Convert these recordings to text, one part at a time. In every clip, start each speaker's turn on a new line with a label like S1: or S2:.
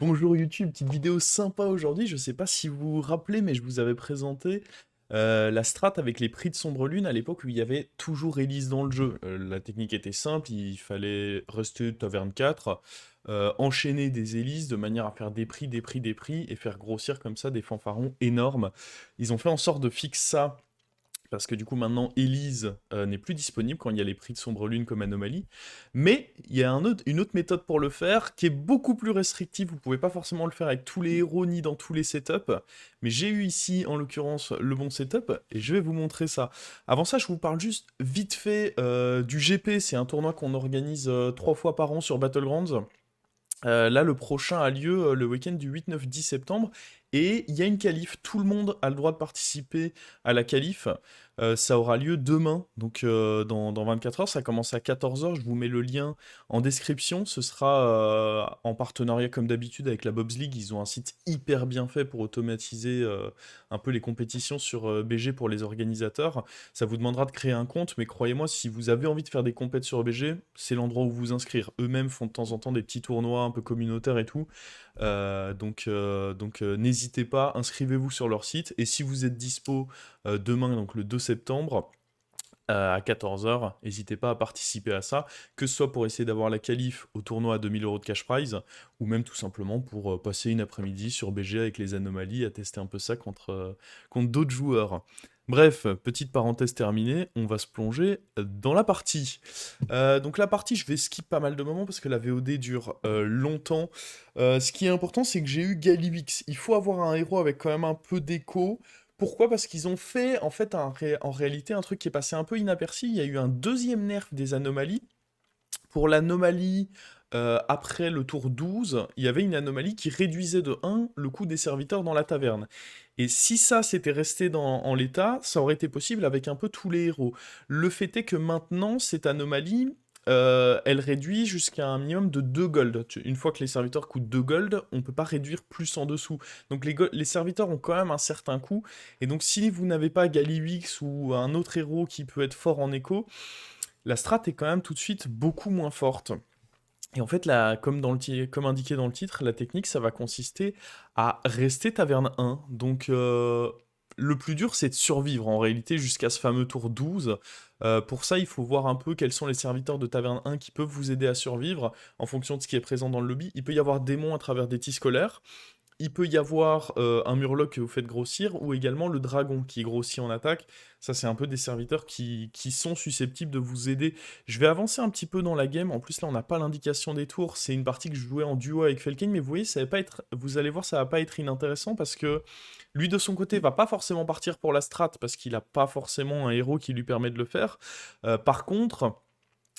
S1: Bonjour YouTube, petite vidéo sympa aujourd'hui. Je sais pas si vous vous rappelez, mais je vous avais présenté la strat avec les prix de Sombre Lune à l'époque où il y avait toujours Elise dans le jeu. La technique était simple, il fallait rester taverne 4, enchaîner des hélices de manière à faire des prix, des prix, des prix et faire grossir comme ça des fanfarons énormes. Ils ont fait en sorte de fixer ça parce que du coup maintenant Elise n'est plus disponible quand il y a les prix de Sombre Lune comme anomalie. Mais il y a une autre méthode pour le faire qui est beaucoup plus restrictive. Vous pouvez pas forcément le faire avec tous les héros ni dans tous les setups. Mais j'ai eu ici en l'occurrence le bon setup et je vais vous montrer ça. Avant ça, je vous parle juste vite fait du GP. C'est un tournoi qu'on organise 3 fois par an sur Battlegrounds. Là, le prochain a lieu le week-end du 8, 9, 10 septembre. Et il y a une qualif. Tout le monde a le droit de participer à la qualif. Ça aura lieu demain, donc dans 24 heures. Ça commence à 14 heures. Je vous mets le lien en description. Ce sera en partenariat, comme d'habitude, avec la Bobs League. Ils ont un site hyper bien fait pour automatiser un peu les compétitions sur BG pour les organisateurs. Ça vous demandera de créer un compte, mais croyez-moi, si vous avez envie de faire des compètes sur BG, c'est l'endroit où vous inscrire. Eux-mêmes font de temps en temps des petits tournois un peu communautaires et tout. N'hésitez pas, inscrivez-vous sur leur site. Et si vous êtes dispo demain, donc le 2 septembre, à 14 heures, n'hésitez pas à participer à ça, que ce soit pour essayer d'avoir la qualif au tournoi à 2000 euros de cash prize, ou même tout simplement pour passer une après-midi sur BG avec les anomalies, à tester un peu ça contre d'autres joueurs. Bref, petite parenthèse terminée, on va se plonger dans la partie. Donc la partie, je vais skip pas mal de moments parce que la VOD dure longtemps. Ce qui est important, c'est que j'ai eu Galivix. Il faut avoir un héros avec quand même un peu d'écho. Pourquoi? Parce qu'ils ont fait en fait en réalité un truc qui est passé un peu inaperçu. Il y a eu un deuxième nerf des anomalies. Pour l'anomalie après le tour 12, il y avait une anomalie qui réduisait de 1 le coût des serviteurs dans la taverne. Et si ça s'était resté en l'état, ça aurait été possible avec un peu tous les héros. Le fait est que maintenant, cette anomalie, elle réduit jusqu'à un minimum de 2 gold. Une fois que les serviteurs coûtent 2 gold, on ne peut pas réduire plus en dessous. Donc les serviteurs ont quand même un certain coût. Et donc si vous n'avez pas Galliwix ou un autre héros qui peut être fort en écho, la strat est quand même tout de suite beaucoup moins forte. Et en fait, comme indiqué dans le titre, la technique, ça va consister à rester taverne 1. Donc, le plus dur, c'est de survivre en réalité jusqu'à ce fameux tour 12. Pour ça, il faut voir un peu quels sont les serviteurs de taverne 1 qui peuvent vous aider à survivre en fonction de ce qui est présent dans le lobby. Il peut y avoir démons à travers des tis scolaires. Il peut y avoir un murloc que vous faites grossir, ou également le dragon qui grossit en attaque. Ça, c'est un peu des serviteurs qui sont susceptibles de vous aider. Je vais avancer un petit peu dans la game. En plus, là, on n'a pas l'indication des tours. C'est une partie que je jouais en duo avec Felkin, mais vous voyez, ça va pas être, vous allez voir, ça va pas être inintéressant parce que lui, de son côté, va pas forcément partir pour la strat parce qu'il a pas forcément un héros qui lui permet de le faire. Par contre,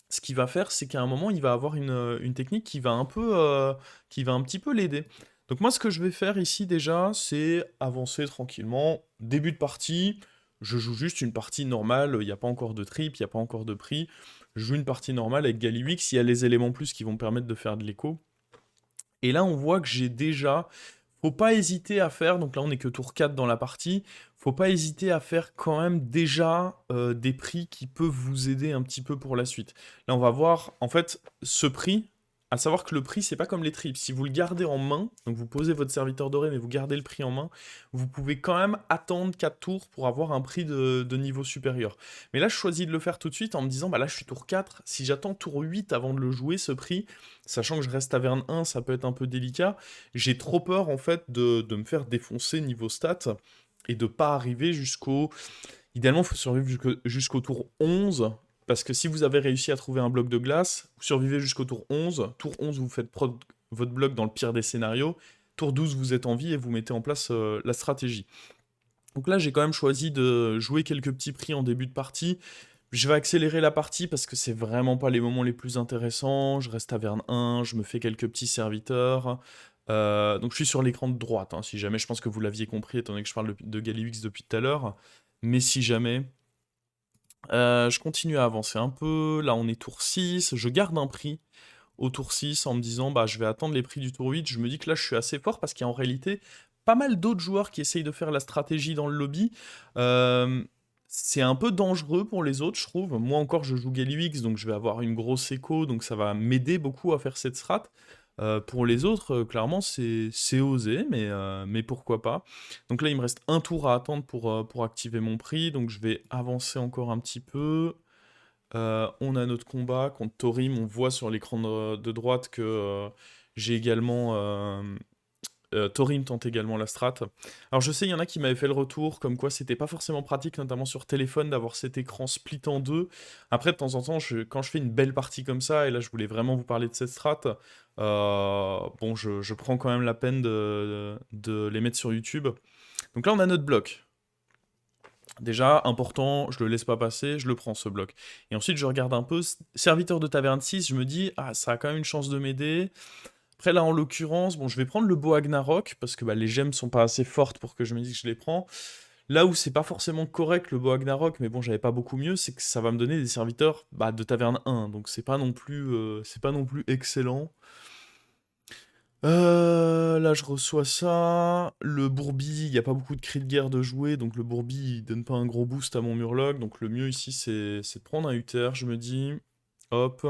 S1: ce qu'il va faire, c'est qu'à un moment, il va avoir une technique qui va un petit peu l'aider. Donc moi, ce que je vais faire ici déjà, c'est avancer tranquillement. Début de partie, je joue juste une partie normale, il n'y a pas encore de trip, il n'y a pas encore de prix. Je joue une partie normale avec Galliwix, il y a les éléments plus qui vont me permettre de faire de l'écho. Et là, on voit que j'ai déjà... Faut pas hésiter à faire, donc là on est que tour 4 dans la partie, faut pas hésiter à faire quand même déjà des prix qui peuvent vous aider un petit peu pour la suite. Là on va voir, en fait, ce prix, à savoir que le prix c'est pas comme les trips, si vous le gardez en main, donc vous posez votre serviteur doré mais vous gardez le prix en main, vous pouvez quand même attendre 4 tours pour avoir un prix de niveau supérieur. Mais là je choisis de le faire tout de suite en me disant, bah là je suis tour 4, si j'attends tour 8 avant de le jouer ce prix, sachant que je reste taverne 1, ça peut être un peu délicat. J'ai trop peur en fait de me faire défoncer niveau stats et de pas arriver jusqu'au... Idéalement, il faut survivre jusqu'au tour 11, parce que si vous avez réussi à trouver un bloc de glace, vous survivez jusqu'au tour 11. Tour 11, vous faites votre bloc dans le pire des scénarios. Tour 12, vous êtes en vie et vous mettez en place la stratégie. Donc là, j'ai quand même choisi de jouer quelques petits prix en début de partie. Je vais accélérer la partie parce que c'est vraiment pas les moments les plus intéressants. Je reste taverne 1, je me fais quelques petits serviteurs. Donc je suis sur l'écran de droite, hein, si jamais, je pense que vous l'aviez compris étant donné que je parle de Galliwix depuis tout à l'heure. Mais si jamais, je continue à avancer un peu. Là on est tour 6, je garde un prix au tour 6 en me disant bah je vais attendre les prix du tour 8. Je me dis que là je suis assez fort parce qu'il y a en réalité pas mal d'autres joueurs qui essayent de faire la stratégie dans le lobby. Euh, c'est un peu dangereux pour les autres, je trouve. Moi encore, je joue Galliwix, donc je vais avoir une grosse écho, donc ça va m'aider beaucoup à faire cette strat. Pour les autres, clairement, c'est osé, mais pourquoi pas. Donc là, il me reste un tour à attendre pour activer mon prix, donc je vais avancer encore un petit peu. On a notre combat contre Thorim, on voit sur l'écran de droite que j'ai également... Thorim tente également la strat. Alors je sais, il y en a qui m'avaient fait le retour, comme quoi c'était pas forcément pratique, notamment sur téléphone, d'avoir cet écran split en deux. Après, de temps en temps, quand je fais une belle partie comme ça, et là je voulais vraiment vous parler de cette strat, bon, je prends quand même la peine de les mettre sur YouTube. Donc là, on a notre bloc. Déjà, important, je le laisse pas passer, je le prends ce bloc. Et ensuite, je regarde un peu, serviteur de taverne 6, je me dis, ah, ça a quand même une chance de m'aider. Après, là, en l'occurrence, bon, je vais prendre le beau Agnarok, parce que bah, les gemmes sont pas assez fortes pour que je me dise que je les prends. Là où c'est pas forcément correct le beau Agnarok, mais bon, j'avais pas beaucoup mieux, c'est que ça va me donner des serviteurs bah, de taverne 1, donc c'est pas non plus excellent. Là, je reçois ça. Le Bourbi, il n'y a pas beaucoup de cris de guerre de jouer, donc le Bourbi, il donne pas un gros boost à mon Murloc. Donc le mieux ici, c'est de prendre un Uther, je me dis. Hop.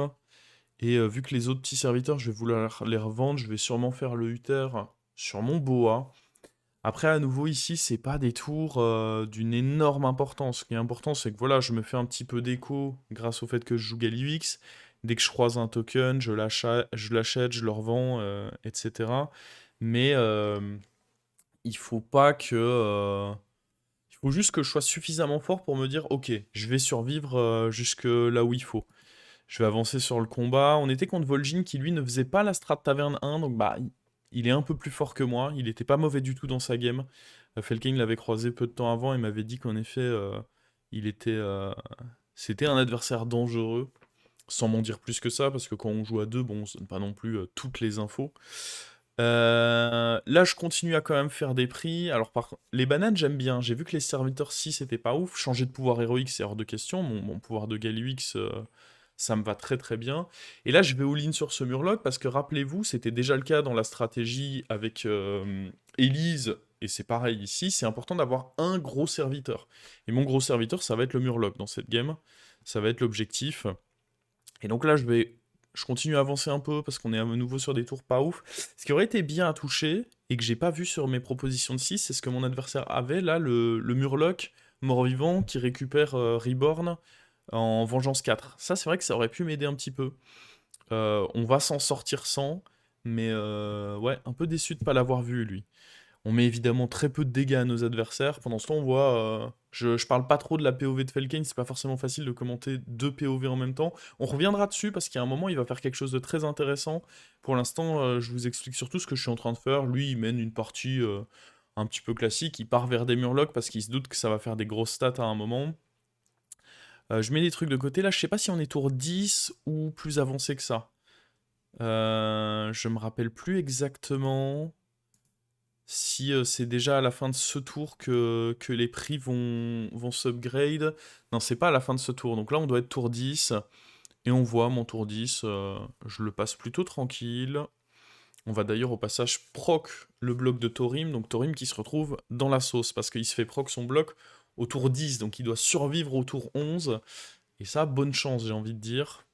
S1: Et vu que les autres petits serviteurs, je vais vouloir les revendre, je vais sûrement faire le Uther sur mon Boa. Après, à nouveau, ici, c'est pas des tours d'une énorme importance. Ce qui est important, c'est que voilà, je me fais un petit peu d'écho grâce au fait que je joue Galliwix. Dès que je croise un token, je l'achète, je le revends, etc. Mais il faut pas que. Il faut juste que je sois suffisamment fort pour me dire, ok, je vais survivre jusque là où il faut. Je vais avancer sur le combat. On était contre Vol'jin qui lui ne faisait pas la strat taverne 1, donc bah il est un peu plus fort que moi. Il était pas mauvais du tout dans sa game. Felking l'avait croisé peu de temps avant et m'avait dit qu'en effet il était c'était un adversaire dangereux. Sans m'en dire plus que ça, parce que quand on joue à deux, bon, on se donne pas non plus toutes les infos. Là, je continue à quand même faire des prix. Alors, par contre, les bananes, j'aime bien. J'ai vu que les serviteurs 6 c'était pas ouf. Changer de pouvoir héroïque, c'est hors de question. Mon pouvoir de Galliwix, ça me va très très bien. Et là, je vais all-in sur ce Murloc parce que rappelez-vous, c'était déjà le cas dans la stratégie avec Elise, et c'est pareil ici. C'est important d'avoir un gros serviteur. Et mon gros serviteur, ça va être le Murloc dans cette game. Ça va être l'objectif. Et donc là, je continue à avancer un peu parce qu'on est à nouveau sur des tours pas ouf. Ce qui aurait été bien à toucher et que j'ai pas vu sur mes propositions de 6, c'est ce que mon adversaire avait là, le Murloc mort-vivant qui récupère Reborn en Vengeance 4. Ça, c'est vrai que ça aurait pu m'aider un petit peu. On va s'en sortir sans, mais ouais, un peu déçu de pas l'avoir vu lui. On met évidemment très peu de dégâts à nos adversaires. Pendant ce temps, on voit. Je parle pas trop de la POV de Felkane, c'est pas forcément facile de commenter deux POV en même temps. On reviendra dessus parce qu'il y a un moment, il va faire quelque chose de très intéressant. Pour l'instant, je vous explique surtout ce que je suis en train de faire. Lui, il mène une partie un petit peu classique. Il part vers des Murlocs parce qu'il se doute que ça va faire des grosses stats à un moment. Je mets des trucs de côté. Là, je sais pas si on est tour 10 ou plus avancé que ça. Je me rappelle plus exactement si c'est déjà à la fin de ce tour que les prix vont s'upgrade. Non, c'est pas à la fin de ce tour. Donc là, on doit être tour 10. Et on voit mon tour 10. Je le passe plutôt tranquille. On va d'ailleurs au passage proc le bloc de Thorim. Donc Thorim qui se retrouve dans la sauce. Parce qu'il se fait proc son bloc au tour 10. Donc il doit survivre au tour 11. Et ça, bonne chance, j'ai envie de dire.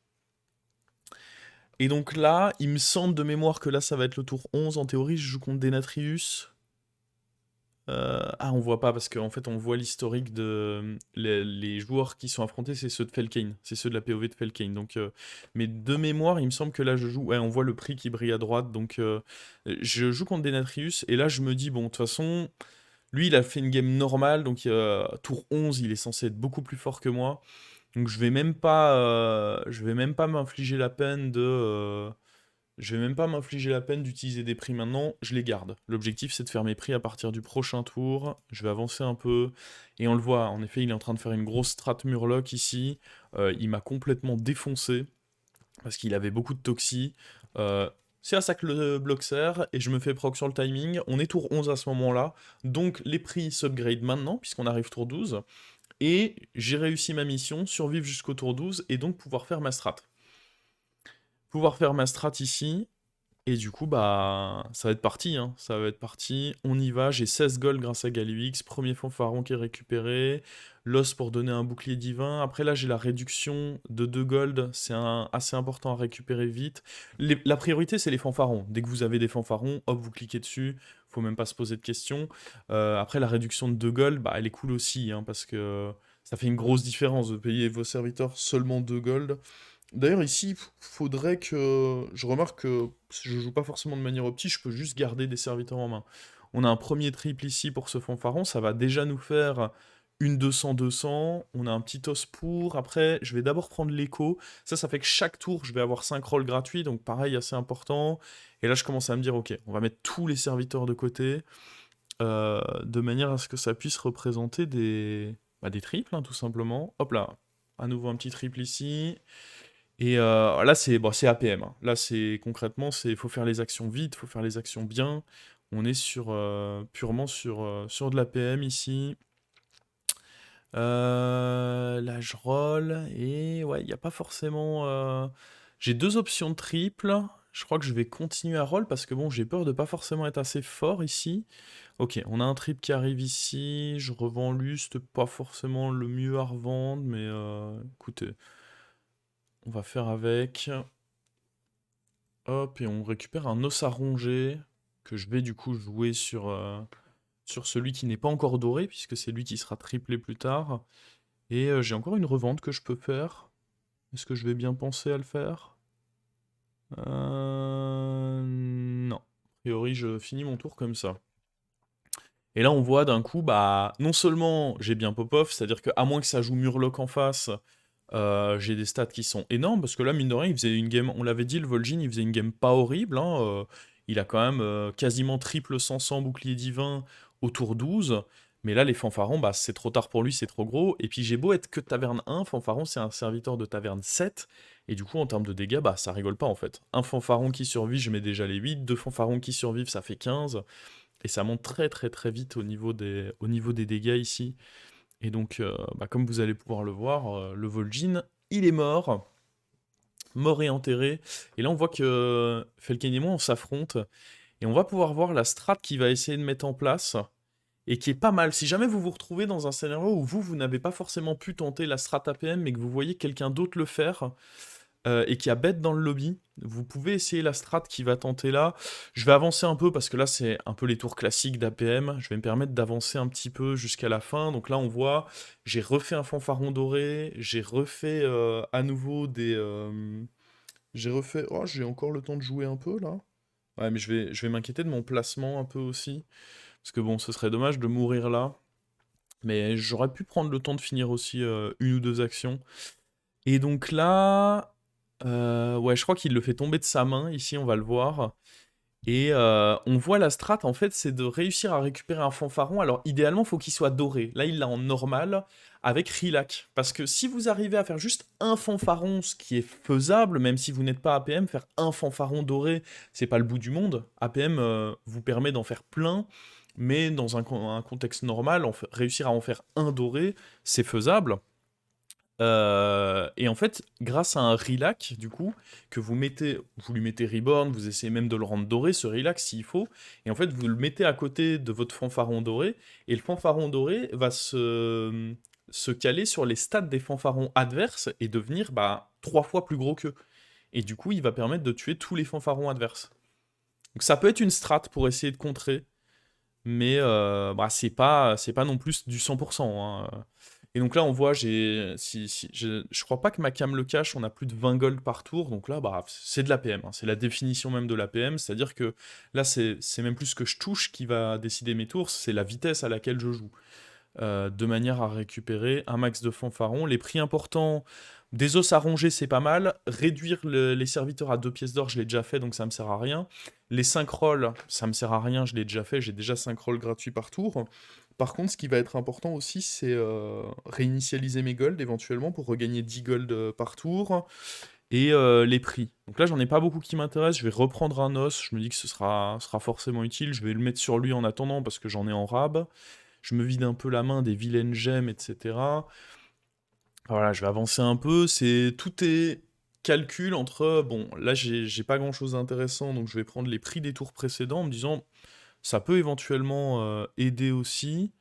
S1: Et donc là, il me semble de mémoire que là, ça va être le tour 11. En théorie, je joue contre Denatrius. Ah, on voit pas parce qu'en fait, on voit l'historique de les joueurs qui sont affrontés, c'est ceux de Felkane, c'est ceux de la POV de Felkane. Donc, mais de mémoire, il me semble que là, je joue. Ouais, on voit le prix qui brille à droite. Donc, je joue contre Denatrius et là, je me dis bon, de toute façon, lui, il a fait une game normale, donc tour 11, il est censé être beaucoup plus fort que moi. Donc, je vais même pas m'infliger la peine je vais même pas m'infliger la peine d'utiliser des prix maintenant, je les garde. L'objectif c'est de faire mes prix à partir du prochain tour, je vais avancer un peu, et on le voit, en effet il est en train de faire une grosse strat Murloc ici, il m'a complètement défoncé, parce qu'il avait beaucoup de toxi. C'est à ça que le bloc sert, et je me fais proc sur le timing, on est tour 11 à ce moment-là, donc les prix s'upgrade maintenant, puisqu'on arrive tour 12, et j'ai réussi ma mission, survivre jusqu'au tour 12, et donc pouvoir faire ma strat. Pouvoir faire ma strat ici, Et du coup, bah, ça va être parti, hein. Ça va être parti. On y va. J'ai 16 gold grâce à Galux. Premier fanfaron qui est récupéré. L'os pour donner un bouclier divin. Après, là, j'ai la réduction de 2 gold. C'est assez important à récupérer vite. La priorité, c'est les fanfarons. Dès que vous avez des fanfarons, hop, vous cliquez dessus. Faut même pas se poser de questions. Après, la réduction de 2 gold, bah, elle est cool aussi, hein, parce que ça fait une grosse différence de payer vos serviteurs seulement 2 gold. D'ailleurs, ici, faudrait que. Je remarque que si je joue pas forcément de manière optique, je peux juste garder des serviteurs en main. On a un premier triple ici pour ce fanfaron, ça va déjà nous faire une 200-200. On a un petit os pour. Après, je vais d'abord prendre l'écho. Ça fait que chaque tour, je vais avoir 5 rolls gratuits, donc pareil, assez important. Et là, je commence à me dire, ok, on va mettre tous les serviteurs de côté, de manière à ce que ça puisse représenter des triples, hein, tout simplement. Hop là, à nouveau un petit triple ici. Et là, c'est bon, c'est APM, hein. Là, c'est concrètement, c'est faut faire les actions vite, faut faire les actions bien. On est purement sur de l'APM ici. Là, je roll et ouais, il n'y a pas forcément. J'ai deux options de triple. Je crois que je vais continuer à roll parce que bon, j'ai peur de pas forcément être assez fort ici. Ok, on a un triple qui arrive ici. Je revends Lust, pas forcément le mieux à revendre, mais écoutez, on va faire avec. Hop, et on récupère un os à ronger que je vais du coup jouer sur celui qui n'est pas encore doré, puisque c'est lui qui sera triplé plus tard. Et j'ai encore une revente que je peux faire. Est-ce que je vais bien penser à le faire? Non. A priori, je finis mon tour comme ça. Et là, on voit d'un coup, bah, non seulement j'ai bien pop-off, c'est-à-dire qu'à moins que ça joue Murloc en face, j'ai des stats qui sont énormes, parce que là, mine de rien, il faisait une game, on l'avait dit, le Vol'jin, il faisait une game pas horrible, hein, il a quand même quasiment triple 500 bouclier divin au tour 12, mais là, les fanfarons, bah, c'est trop tard pour lui, c'est trop gros, et puis j'ai beau être que taverne 1, fanfaron, c'est un serviteur de taverne 7, et du coup, en termes de dégâts, bah, ça rigole pas, en fait. Un fanfaron qui survit, je mets déjà les 8, deux fanfarons qui survivent, ça fait 15, et ça monte très très très vite au niveau des dégâts ici. Et donc, bah, comme vous allez pouvoir le voir, le Vol'jin, il est mort, mort et enterré. Et là, on voit que Felken et moi, on s'affronte. Et on va pouvoir voir la strat qu'il va essayer de mettre en place. Et qui est pas mal. Si jamais vous vous retrouvez dans un scénario où vous n'avez pas forcément pu tenter la strat APM, mais que vous voyez quelqu'un d'autre le faire, et qui a bête dans le lobby, vous pouvez essayer la strat qui va tenter là. Je vais avancer un peu parce que là c'est un peu les tours classiques d'APM. Je vais me permettre d'avancer un petit peu jusqu'à la fin. Donc là on voit, j'ai refait un fanfaron doré, j'ai refait à nouveau j'ai refait... Oh, j'ai encore le temps de jouer un peu là. Ouais, mais je vais m'inquiéter de mon placement un peu aussi. Parce que bon, ce serait dommage de mourir là. Mais j'aurais pu prendre le temps de finir aussi une ou deux actions. Et donc là, ouais, je crois qu'il le fait tomber de sa main, ici on va le voir. Et on voit la strat, en fait, c'est de réussir à récupérer un fanfaron. Alors idéalement, il faut qu'il soit doré. Là, il l'a en normal, avec Rilac. Parce que si vous arrivez à faire juste un fanfaron, ce qui est faisable, même si vous n'êtes pas APM, faire un fanfaron doré, c'est pas le bout du monde. APM vous permet d'en faire plein, mais dans un contexte normal, réussir à en faire un doré, c'est faisable. Et en fait, grâce à un Relax, du coup, que vous lui mettez Reborn, vous essayez même de le rendre doré, ce Relax, s'il faut, et en fait, vous le mettez à côté de votre fanfaron doré, et le fanfaron doré va se caler sur les stats des fanfarons adverses et devenir bah, 3 fois plus gros qu'eux. Et du coup, il va permettre de tuer tous les fanfarons adverses. Donc ça peut être une strat pour essayer de contrer, mais bah, c'est pas non plus du 100%, hein. Et donc là, on voit, je crois pas que ma cam le cache, on a plus de 20 gold par tour, donc là, bah, c'est de l'APM, hein, c'est la définition même de l'APM, c'est-à-dire que là, c'est même plus ce que je touche qui va décider mes tours, c'est la vitesse à laquelle je joue, de manière à récupérer un max de fanfarons. Les prix importants, des os à ronger, c'est pas mal. Réduire les serviteurs à 2 pièces d'or, je l'ai déjà fait, donc ça me sert à rien. Les 5 rolls, ça me sert à rien, je l'ai déjà fait, j'ai déjà 5 rolls gratuits par tour. Par contre, ce qui va être important aussi, c'est réinitialiser mes golds éventuellement pour regagner 10 gold par tour. Et les prix. Donc là, j'en ai pas beaucoup qui m'intéressent. Je vais reprendre un os. Je me dis que ce sera forcément utile. Je vais le mettre sur lui en attendant parce que j'en ai en rab. Je me vide un peu la main des vilaines gemmes, etc. Voilà, je vais avancer un peu. Tout est calcul entre, bon, là j'ai pas grand-chose d'intéressant, donc je vais prendre les prix des tours précédents en me disant, ça peut éventuellement aider aussi.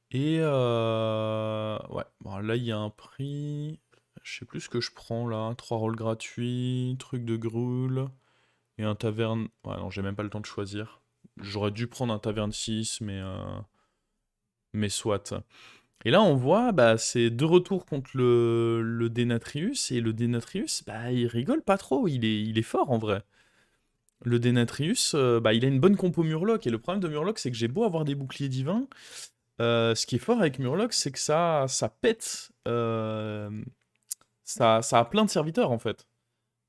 S1: Et ouais, bon, là il y a un prix, je sais plus ce que je prends là, 3 rôles gratuits, truc de Grul, et un taverne, ouais non j'ai même pas le temps de choisir. J'aurais dû prendre un taverne 6, mais soit. Et là, on voit, bah, c'est de retour contre le Denatrius, et le Denatrius, bah, il rigole pas trop, il est fort en vrai. Le Denatrius, bah, il a une bonne compo Murloc, et le problème de Murloc, c'est que j'ai beau avoir des boucliers divins, ce qui est fort avec Murloc, c'est que ça pète, ça a plein de serviteurs en fait.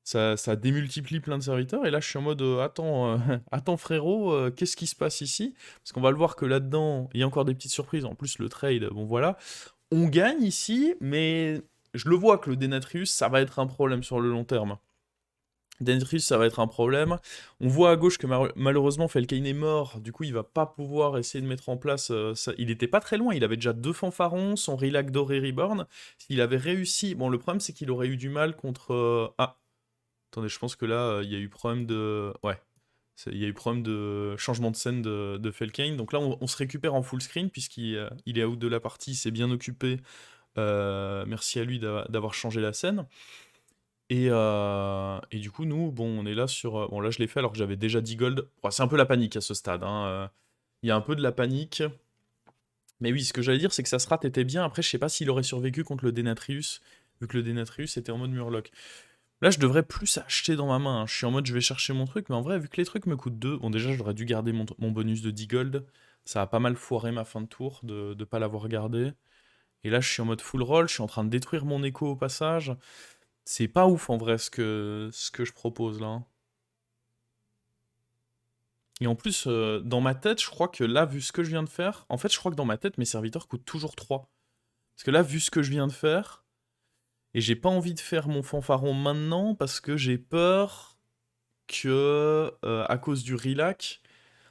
S1: Ça démultiplie plein de serviteurs, et là je suis en mode attends, attends frérot, qu'est-ce qui se passe ici? Parce qu'on va le voir que là-dedans, il y a encore des petites surprises. En plus, le trade, bon voilà. On gagne ici, mais je le vois que le Denatrius, ça va être un problème sur le long terme. Denatrius, ça va être un problème. On voit à gauche que malheureusement Felkane est mort, du coup il va pas pouvoir essayer de mettre en place. Il était pas très loin, il avait déjà 2 fanfarons, son Relac Doré Reborn. S'il avait réussi. Bon, le problème c'est qu'il aurait eu du mal contre. Ah, attendez, je pense que là il y a eu problème de. Ouais, il y a eu problème de changement de scène de Felkane. Donc là on se récupère en full screen puisqu'il est out de la partie, il s'est bien occupé. Merci à lui d'avoir changé la scène. Et du coup, nous, bon, on est là sur. Bon, là, je l'ai fait alors que j'avais déjà 10 gold. Bon, c'est un peu la panique à ce stade, hein. Il y a un peu de la panique. Mais oui, ce que j'allais dire, c'est que ça se rate était bien. Après, je sais pas s'il aurait survécu contre le Denatrius, vu que le Denatrius était en mode Murloc. Là, je devrais plus acheter dans ma main, hein. Je suis en mode, je vais chercher mon truc. Mais en vrai, vu que les trucs me coûtent 2, bon, déjà, j'aurais dû garder mon bonus de 10 gold. Ça a pas mal foiré ma fin de tour de ne pas l'avoir gardé. Et là, je suis en mode full roll. Je suis en train de détruire mon écho au passage. C'est pas ouf en vrai ce que je propose là, hein. Et en plus, dans ma tête, je crois que là, vu ce que je viens de faire, en fait, je crois que dans ma tête, mes serviteurs coûtent toujours 3. Parce que là, vu ce que je viens de faire, et j'ai pas envie de faire mon fanfaron maintenant, parce que j'ai peur que, à cause du relac,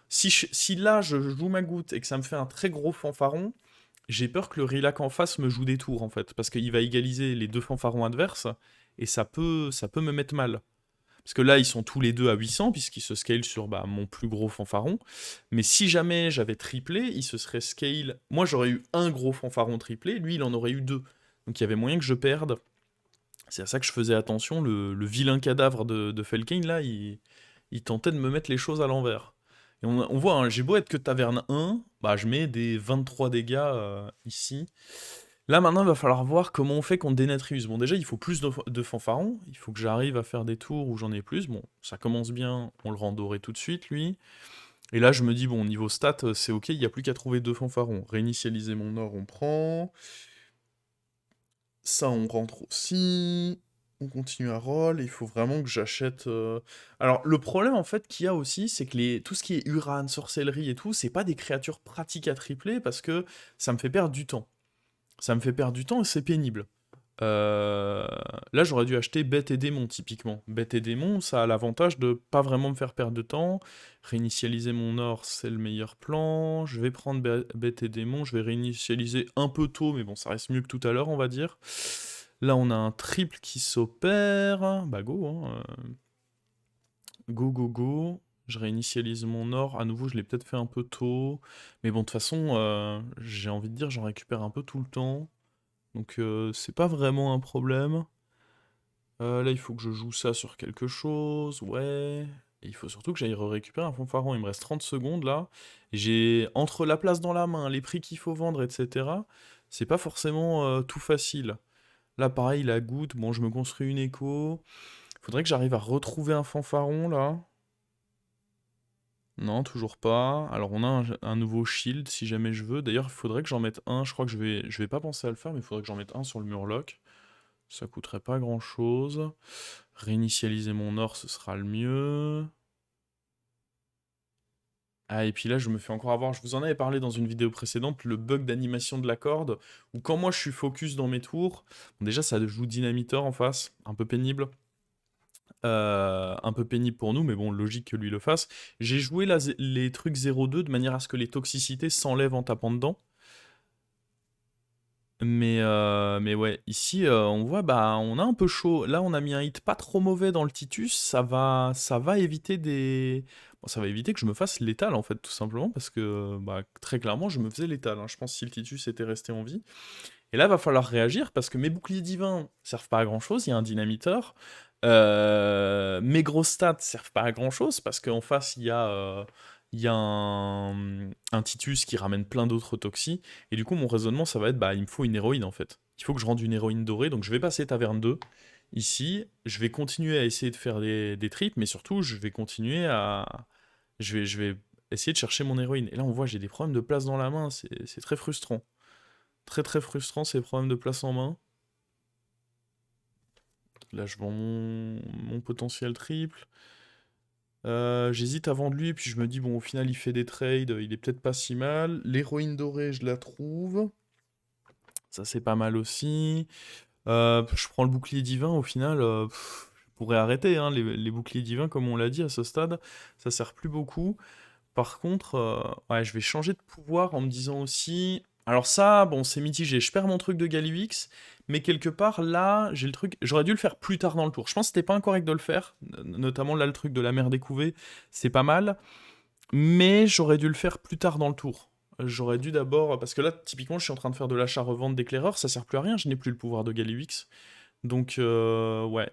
S1: si là, je joue ma goutte et que ça me fait un très gros fanfaron, j'ai peur que le relac en face me joue des tours, en fait. Parce qu'il va égaliser les 2 fanfarons adverses, et ça peut me mettre mal. Parce que là, ils sont tous les deux à 800, puisqu'ils se scale sur bah, mon plus gros fanfaron. Mais si jamais j'avais triplé, il se serait scale. Moi, j'aurais eu un gros fanfaron triplé, lui, il en aurait eu 2. Donc il y avait moyen que je perde. C'est à ça que je faisais attention. Le vilain cadavre de Felkane, là, il tentait de me mettre les choses à l'envers. Et on voit, hein, j'ai beau être que taverne 1, bah, je mets des 23 dégâts ici. Là maintenant, il va falloir voir comment on fait contre Denatrius. Bon, déjà, il faut plus de fanfarons. Il faut que j'arrive à faire des tours où j'en ai plus. Bon, ça commence bien. On le rend doré tout de suite, lui. Et là, je me dis, bon, niveau stats, c'est ok. Il n'y a plus qu'à trouver 2 fanfarons. Réinitialiser mon or, on prend. Ça, on rentre aussi. On continue à roll. Il faut vraiment que j'achète. Alors, le problème, en fait, qu'il y a aussi, c'est que tout ce qui est Uran, sorcellerie et tout, c'est pas des créatures pratiques à tripler parce que ça me fait perdre du temps. Ça me fait perdre du temps et c'est pénible. Euh, Là, j'aurais dû acheter Bête et Démon, typiquement. Bête et Démon, ça a l'avantage de pas vraiment me faire perdre de temps. Réinitialiser mon or, c'est le meilleur plan. Je vais prendre Bête et Démon, je vais réinitialiser un peu tôt, mais bon, ça reste mieux que tout à l'heure, on va dire. Là, on a un triple qui s'opère. Bah, go, hein. Go, go, go. Je réinitialise mon or. À nouveau, je l'ai peut-être fait un peu tôt. Mais bon, de toute façon, j'ai envie de dire, j'en récupère un peu tout le temps. Donc c'est pas vraiment un problème. Là, il faut que je joue ça sur quelque chose, ouais. Et il faut surtout que j'aille récupérer un fanfaron. Il me reste 30 secondes là. Et j'ai entre la place dans la main, les prix qu'il faut vendre, etc. C'est pas forcément tout facile. Là, pareil, la goutte. Bon, je me construis une écho. Faudrait que j'arrive à retrouver un fanfaron là. Non, toujours pas. Alors, on a un nouveau shield si jamais je veux. D'ailleurs, il faudrait que j'en mette un. Je crois que je vais pas penser à le faire, mais il faudrait que j'en mette un sur le murloc. Ça coûterait pas grand chose. Réinitialiser mon or, ce sera le mieux. Ah, et puis là, je me fais encore avoir. Je vous en avais parlé dans une vidéo précédente, le bug d'animation de la corde, où quand moi je suis focus dans mes tours, bon, déjà ça joue Dynamitor en face, un peu pénible. Un peu pénible pour nous, mais bon, logique que lui le fasse. J'ai joué les trucs 0-2 de manière à ce que les toxicités s'enlèvent en tapant dedans. Mais ouais, ici, on voit, bah, on a un peu chaud. Là, on a mis un hit pas trop mauvais dans le Titus. Ça va éviter des. Bon, ça va éviter que je me fasse létal, en fait, tout simplement, parce que, bah, très clairement, je me faisais létal, hein. Je pense si le Titus était resté en vie. Et là, va falloir réagir, parce que mes boucliers divins servent pas à grand-chose. Il y a un dynamiteur. Mes gros stats servent pas à grand-chose, parce qu'en face, il y a un Titus qui ramène plein d'autres toxis. Et du coup, mon raisonnement, ça va être, bah, il me faut une héroïne en fait. Il faut que je rende une héroïne dorée, donc je vais passer taverne 2 ici. Je vais continuer à essayer de faire des trips, mais surtout, je vais continuer à. Je vais essayer de chercher mon héroïne. Et là, on voit, j'ai des problèmes de place dans la main, c'est très frustrant. Très très frustrant ces problèmes de place en main. Là, je vends mon potentiel triple. J'hésite à vendre lui, puis je me dis, bon, au final, il fait des trades, il est peut-être pas si mal. L'héroïne dorée, je la trouve. Ça, c'est pas mal aussi. Je prends le bouclier divin, au final, je pourrais arrêter, hein, les boucliers divins, comme on l'a dit à ce stade, ça sert plus beaucoup. Par contre, ouais, je vais changer de pouvoir en me disant aussi. Alors ça, bon, c'est mitigé. Je perds mon truc de Galivix, mais quelque part là, j'ai le truc. J'aurais dû le faire plus tard dans le tour. Je pense que c'était pas incorrect de le faire, notamment là le truc de la mer découvée, c'est pas mal, mais j'aurais dû le faire plus tard dans le tour. J'aurais dû d'abord, parce que là, typiquement, je suis en train de faire de l'achat-revente d'éclaireur, ça sert plus à rien, je n'ai plus le pouvoir de Galivix. Donc, ouais.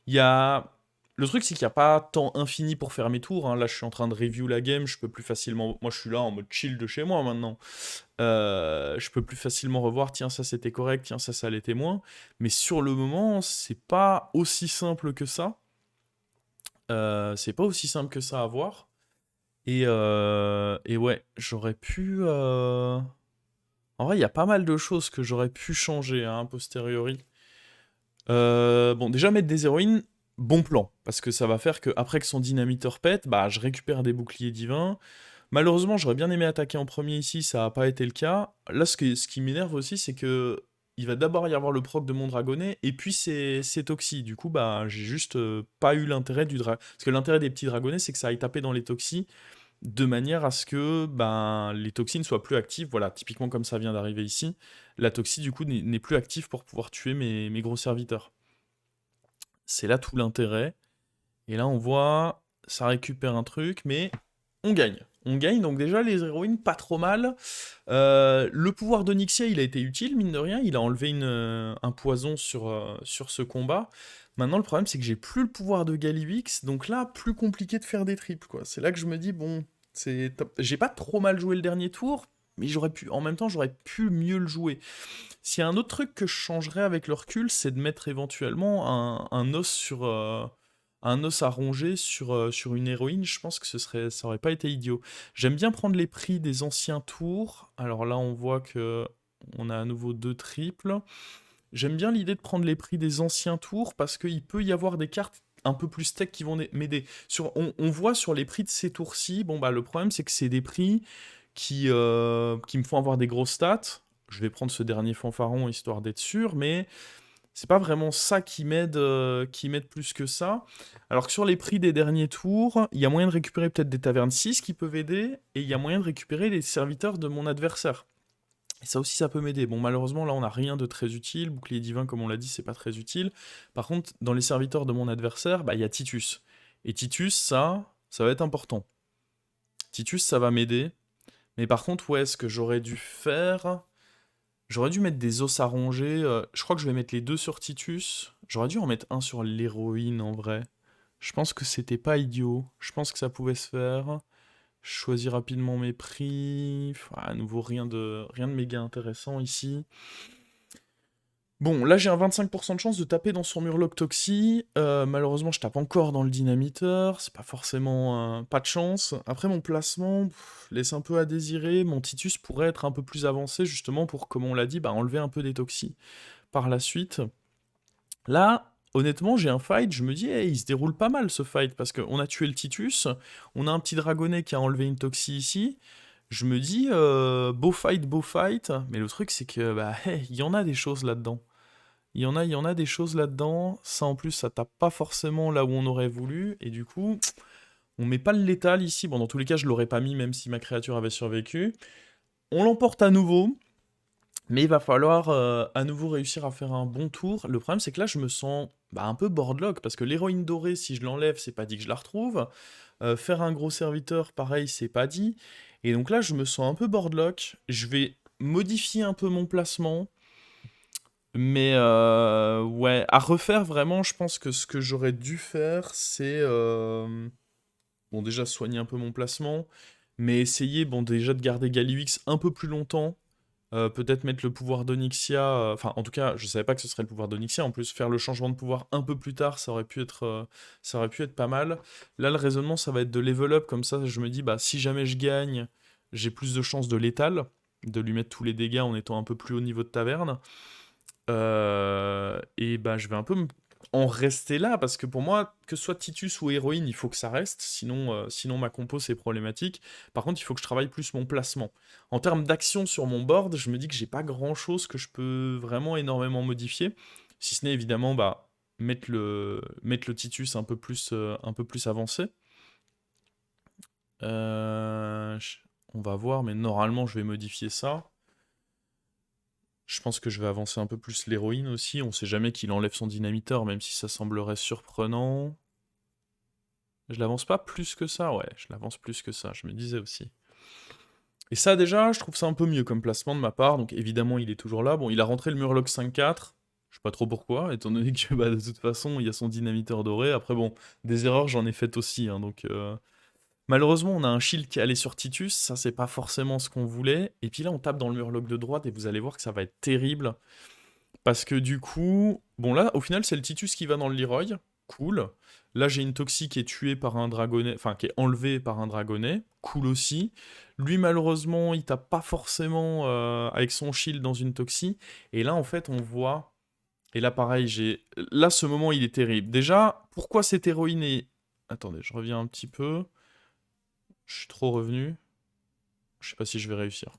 S1: Il y a. Le truc, c'est qu'il n'y a pas temps infini pour faire mes tours, hein. Là, je suis en train de review la game, je peux plus facilement. Moi, je suis là en mode chill de chez moi maintenant. Je peux plus facilement revoir, tiens, ça c'était correct, tiens, ça l'était moins. Mais sur le moment, c'est pas aussi simple que ça. C'est pas aussi simple que ça à voir. Et ouais, j'aurais pu. En vrai, il y a pas mal de choses que j'aurais pu changer, hein, a posteriori. Bon, déjà mettre des héroïnes, bon plan, parce que ça va faire que après que son dynamiteur pète, bah je récupère des boucliers divins. Malheureusement, j'aurais bien aimé attaquer en premier ici, ça n'a pas été le cas. Là, ce qui m'énerve aussi, c'est que il va d'abord y avoir le proc de mon dragonnet, et puis c'est toxi. Du coup, bah j'ai juste pas eu l'intérêt du dragon. Parce que l'intérêt des petits dragonnets, c'est que ça aille taper dans les toxis, de manière à ce que ben, les toxines soient plus actives. Voilà, typiquement comme ça vient d'arriver ici. La toxie, du coup, n'est plus active pour pouvoir tuer mes gros serviteurs. C'est là tout l'intérêt. Et là, on voit, ça récupère un truc, mais on gagne. On gagne, donc déjà, les héroïnes, pas trop mal. Le pouvoir de Nyxia, il a été utile, mine de rien. Il a enlevé un poison sur ce combat. Maintenant, le problème, c'est que j'ai plus le pouvoir de Galivix, donc là, plus compliqué de faire des triples, quoi. C'est là que je me dis, bon, c'est top. J'ai pas trop mal joué le dernier tour, mais en même temps, j'aurais pu mieux le jouer. S'il y a un autre truc que je changerais avec le recul, c'est de mettre éventuellement un os à ronger sur une héroïne. Je pense que ça aurait pas été idiot. J'aime bien prendre les prix des anciens tours. Alors là, on voit que on a à nouveau deux triples. J'aime bien l'idée de prendre les prix des anciens tours parce qu'il peut y avoir des cartes un peu plus tech qui vont m'aider. On voit sur les prix de ces tours-ci, bon bah le problème c'est que c'est des prix qui me font avoir des grosses stats. Je vais prendre ce dernier fanfaron histoire d'être sûr, mais c'est pas vraiment ça qui m'aide plus que ça. Alors que sur les prix des derniers tours, il y a moyen de récupérer peut-être des tavernes 6 qui peuvent aider, et il y a moyen de récupérer les serviteurs de mon adversaire. Et ça aussi, ça peut m'aider. Bon, malheureusement, là, on n'a rien de très utile. Bouclier divin, comme on l'a dit, c'est pas très utile. Par contre, dans les serviteurs de mon adversaire, bah, il y a Titus. Et Titus, ça va être important. Titus, ça va m'aider. Mais par contre, ouais, ce que j'aurais dû faire, j'aurais dû mettre des os à ronger. Je crois que je vais mettre les deux sur Titus. J'aurais dû en mettre un sur l'héroïne en vrai. Je pense que c'était pas idiot. Je pense que ça pouvait se faire. Je choisis rapidement mes prix. À nouveau, rien de méga intéressant ici. Bon, là j'ai un 25% de chance de taper dans son Murloc Toxie. Malheureusement, je tape encore dans le dynamiteur. C'est pas forcément pas de chance. Après, mon placement laisse un peu à désirer. Mon Titus pourrait être un peu plus avancé, justement, pour, comme on l'a dit, bah, enlever un peu des toxis par la suite. Là, honnêtement, j'ai un fight. Je me dis, hey, il se déroule pas mal ce fight parce qu'on a tué le Titus. On a un petit dragonnet qui a enlevé une toxie ici. Je me dis, beau fight, beau fight. Mais le truc, c'est que, bah, hey, il y en a des choses là-dedans. Il y en a des choses là-dedans. Ça, en plus, ça tape pas forcément là où on aurait voulu. Et du coup, on met pas le létal ici. Bon, dans tous les cas, je l'aurais pas mis, même si ma créature avait survécu. On l'emporte à nouveau. Mais il va falloir à nouveau réussir à faire un bon tour. Le problème, c'est que là, je me sens un peu boardlock, parce que l'héroïne dorée, si je l'enlève, c'est pas dit que je la retrouve. Faire un gros serviteur, pareil, c'est pas dit. Et donc là, je me sens un peu boardlock. Je vais modifier un peu mon placement. Mais ouais, à refaire vraiment, je pense que ce que j'aurais dû faire, c'est bon, déjà soigner un peu mon placement, mais essayer, bon, déjà de garder Galliwix un peu plus longtemps. Peut-être mettre le pouvoir d'Onyxia. Enfin, en tout cas, je savais pas que ce serait le pouvoir d'Onyxia. En plus, faire le changement de pouvoir un peu plus tard, ça aurait pu être pas mal. Là, le raisonnement, ça va être de level up. Comme ça, je me dis, bah, si jamais je gagne, j'ai plus de chances de létal, de lui mettre tous les dégâts en étant un peu plus haut niveau de taverne. Et bah, je vais un peu en rester là, parce que pour moi, que ce soit Titus ou héroïne, il faut que ça reste, sinon ma compo c'est problématique. Par contre, il faut que je travaille plus mon placement. En termes d'action sur mon board, je me dis que j'ai pas grand chose que je peux vraiment énormément modifier, si ce n'est évidemment bah, mettre le Titus un peu plus avancé. On va voir, mais normalement je vais modifier ça. Je pense que je vais avancer un peu plus l'héroïne aussi. On sait jamais qu'il enlève son dynamiteur, même si ça semblerait surprenant. Je l'avance pas plus que ça, ouais, je l'avance plus que ça, je me disais aussi. Et ça déjà, je trouve ça un peu mieux comme placement de ma part, donc évidemment il est toujours là. Bon, il a rentré le Murloc 5-4, je sais pas trop pourquoi, étant donné que bah, de toute façon il y a son dynamiteur doré. Après bon, des erreurs j'en ai faites aussi, hein, donc... Malheureusement, on a un shield qui est allé sur Titus, ça c'est pas forcément ce qu'on voulait. Et puis là, on tape dans le Murloc de droite et vous allez voir que ça va être terrible. Parce que du coup, bon là, au final, c'est le Titus qui va dans le Leroy. Cool. Là, j'ai une Toxie qui est tuée par un dragonnet, enfin qui est enlevée par un dragonnet. Cool aussi. Lui, malheureusement, il tape pas forcément avec son shield dans une Toxie. Et là, en fait, on voit. Et là, pareil, j'ai. Là, ce moment, il est terrible. Déjà, pourquoi cette héroïne est. Attendez, je reviens un petit peu. Je suis trop revenu. Je sais pas si je vais réussir.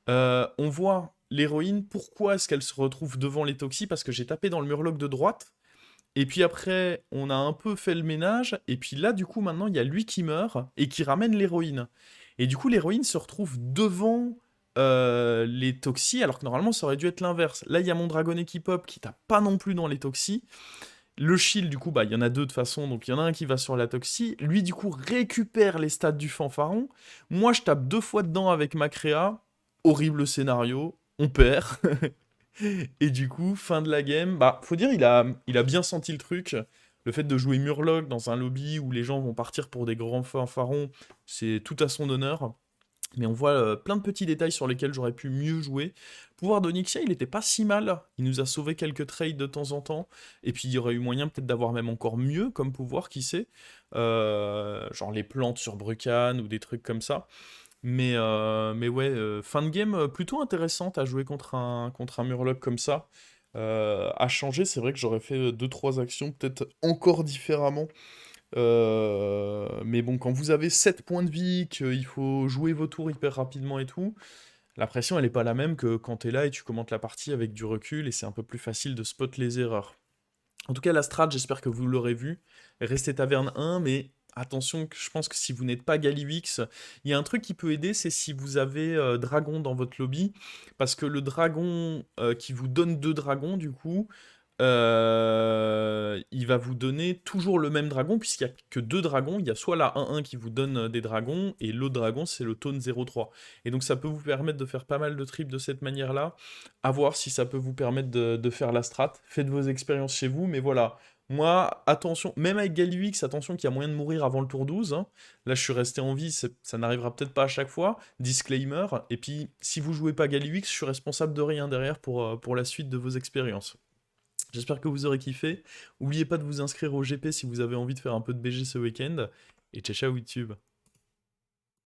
S1: On voit l'héroïne, pourquoi est-ce qu'elle se retrouve devant les toxis? Parce que j'ai tapé dans le murloc de droite, et puis après, on a un peu fait le ménage, et puis là, du coup, maintenant, il y a lui qui meurt, et qui ramène l'héroïne. Et du coup, l'héroïne se retrouve devant les toxis, alors que normalement, ça aurait dû être l'inverse. Là, il y a mon dragonnet qui pop, qui tape pas non plus dans les toxis. Le shield, du coup, bah, il y en a deux de façon, donc il y en a un qui va sur la toxie. Lui, du coup, récupère les stats du fanfaron. Moi, je tape deux fois dedans avec ma créa. Horrible scénario. On perd. Et du coup, fin de la game. Bah, faut dire, il a bien senti le truc. Le fait de jouer Murloc dans un lobby où les gens vont partir pour des grands fanfarons, c'est tout à son honneur. Mais on voit plein de petits détails sur lesquels j'aurais pu mieux jouer. Le pouvoir d'Onyxia, il était pas si mal. Il nous a sauvé quelques trades de temps en temps. Et puis il y aurait eu moyen peut-être d'avoir même encore mieux comme pouvoir, qui sait. Genre les plantes sur Brucan ou des trucs comme ça. Mais ouais, fin de game plutôt intéressante à jouer contre un Murloc comme ça. À changer, c'est vrai que j'aurais fait deux trois actions peut-être encore différemment. Mais bon, quand vous avez 7 points de vie, qu'il faut jouer vos tours hyper rapidement et tout, la pression elle est pas la même que quand t'es là et tu commentes la partie avec du recul et c'est un peu plus facile de spot les erreurs. En tout cas, la strat, j'espère que vous l'aurez vu. Restez taverne 1, mais attention, je pense que si vous n'êtes pas Galliwix, il y a un truc qui peut aider, c'est si vous avez dragon dans votre lobby, parce que le dragon qui vous donne deux dragons, du coup, il va vous donner toujours le même dragon, puisqu'il n'y a que deux dragons. Il y a soit la 1-1 qui vous donne des dragons, et l'autre dragon, c'est le taunt 0-3. Et donc ça peut vous permettre de faire pas mal de trips de cette manière-là. À voir si ça peut vous permettre de faire la strat. Faites vos expériences chez vous, mais voilà. Moi, attention, même avec Galliwix, attention qu'il y a moyen de mourir avant le tour 12, hein. Là, je suis resté en vie, ça n'arrivera peut-être pas à chaque fois. Disclaimer. Et puis, si vous jouez pas Galliwix, je suis responsable de rien derrière pour la suite de vos expériences. J'espère que vous aurez kiffé. N'oubliez pas de vous inscrire au GP si vous avez envie de faire un peu de BG ce week-end. Et ciao ciao YouTube.